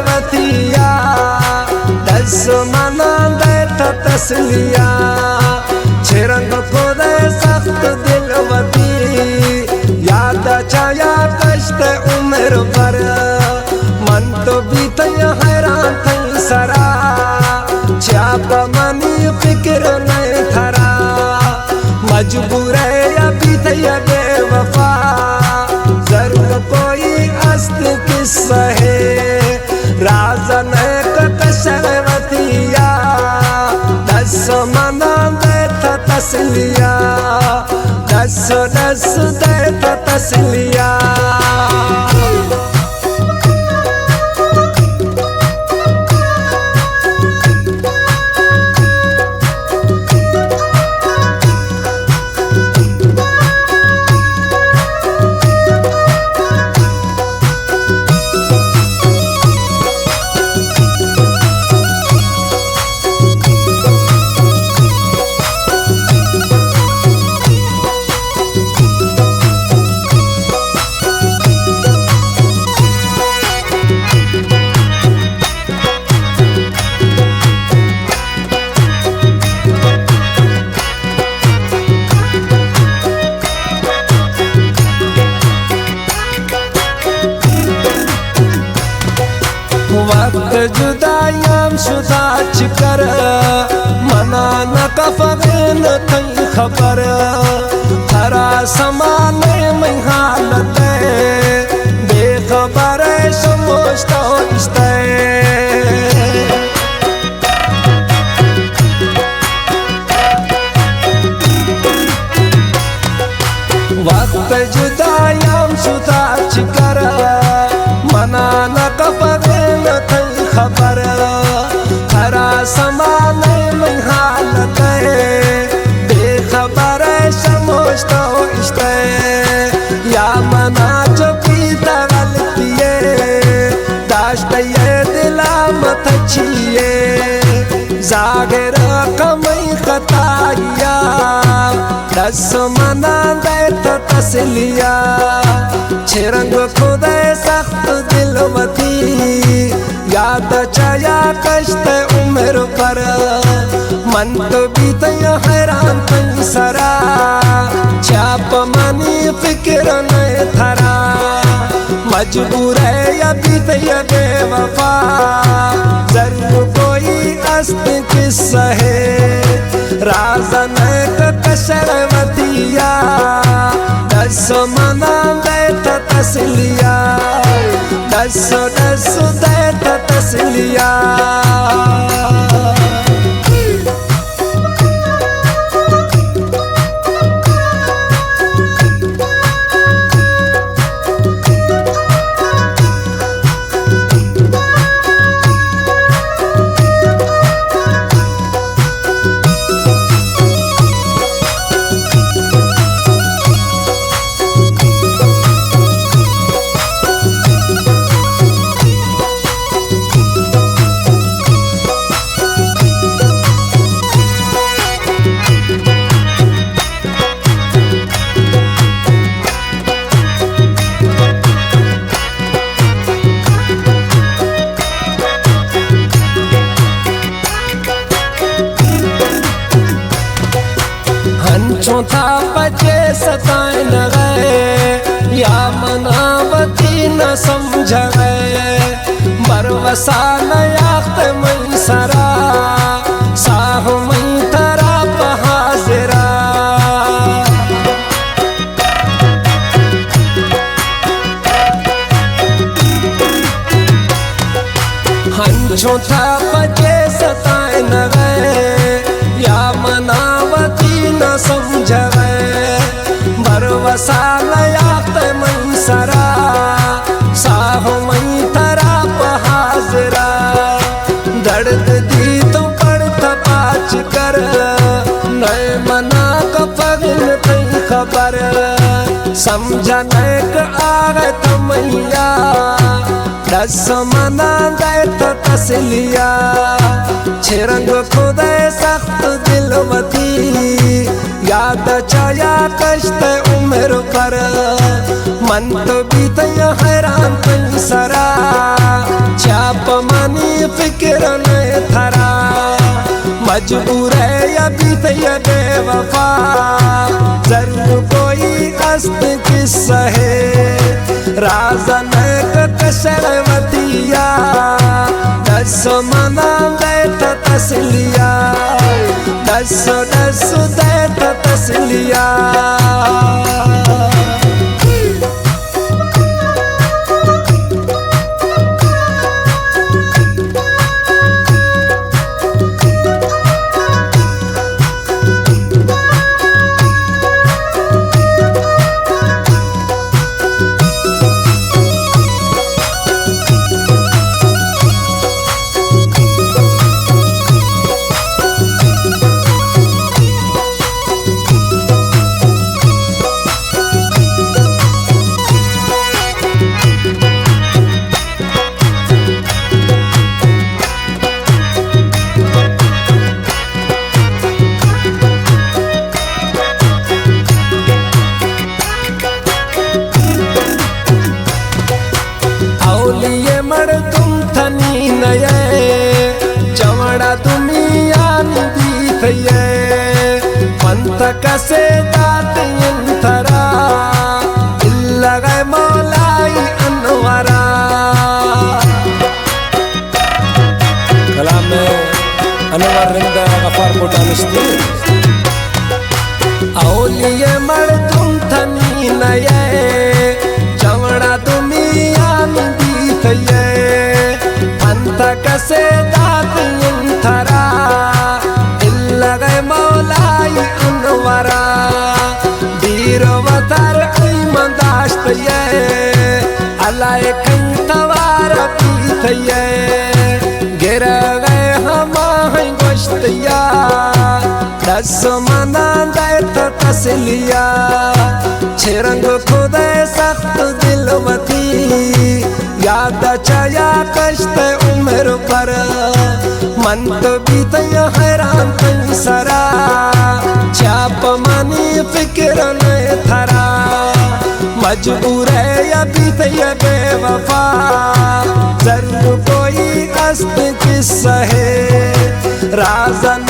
शर्वतिया दस मना देता तसलिया छिरंग खुदे सख्त दिलवती याद छाया कष्ट उम्र पर मन तो बीत हैरान थई सरा छाप मनी फिक्र नहीं थरा मजबूर है या बीत या बेवफा जरूर कोई अस्त किस्सा है राजन शर्वतिया दस मना देता तसलिया दस दस देता तसलिया वक्त जुदायाम शुदाच कर मना न कफन थई खबर थरा समाने में हालत बेखबर समझता इस्ते वक्त जुदायाम शुदाच कर मना न कफन थई खबर थरा समाने में हालत बेखबर समझता इस्ते या मना जो पीता गलतिये दाश्त ये दिला मत छिए जागर कमई खताया दस मना देता तसलिया छिरंग खुदे सख्त दिलवती याद छाया कष्ट उम्र पर मन तो बीत हैरान थई सरा छाप मनी फिक्र नहीं थरा मजबूर है या बीत बेवफा जरूर कोई अस्त किस्सा है राजन शर्वतिया दस मना देता तसलिया दस दस देता तसलिया चौथा बजे सताए न गए या मनावती न समझ गए बरवसा नयाख्त मई सरा साह मई तरा बहाजरा चौथा बजे सताए न गए या मनावती न समझ गए बरवसा नयाख्त मई सरा साह मई तरा बहाजरा दर्द दी तो पड़ता पाच कर नए मना का फगन थई खबर समझा नैक आगत मैया दस मना देता तसलिया छिरंग खुदे सख्त दिलवती याद छाया कष्ट उम्र पर मन तो बीत हैरान थई सरा छाप छाप मनी फिक्र नहीं थरा मजबूर है या बीत या बेवफा जरूर कोई अस्त किस्सा है राजन कशरवतिया दस मना देत तसलिया दस दस देत तसलिया चवड़ा दुनिया निधि पंथ कसे दात यंतरा लगे मौलाई अनवरा कलाम में अनवर रिंदा गफार कोटानिस्ती औलिये मर तुम थनी नये चवड़ा दुनिया निधि पंथ कसे दात यंतरा लगे मौलाई अनवरा बीरवतर ईमानदाश्त ये अल्लाह कंतवार पीत ये गिर गए हमा हैं गोश्त या दस मना देत तसलिया छिरंग खुदे सख्त दिलवती याद चया कश्त उम्र पर मन तो बीत हैरान तन सरा छाप मनी फिक्र नहीं थरा मजबूर है या बीत या बेवफा जरूर कोई अस्त किस्सा है राजन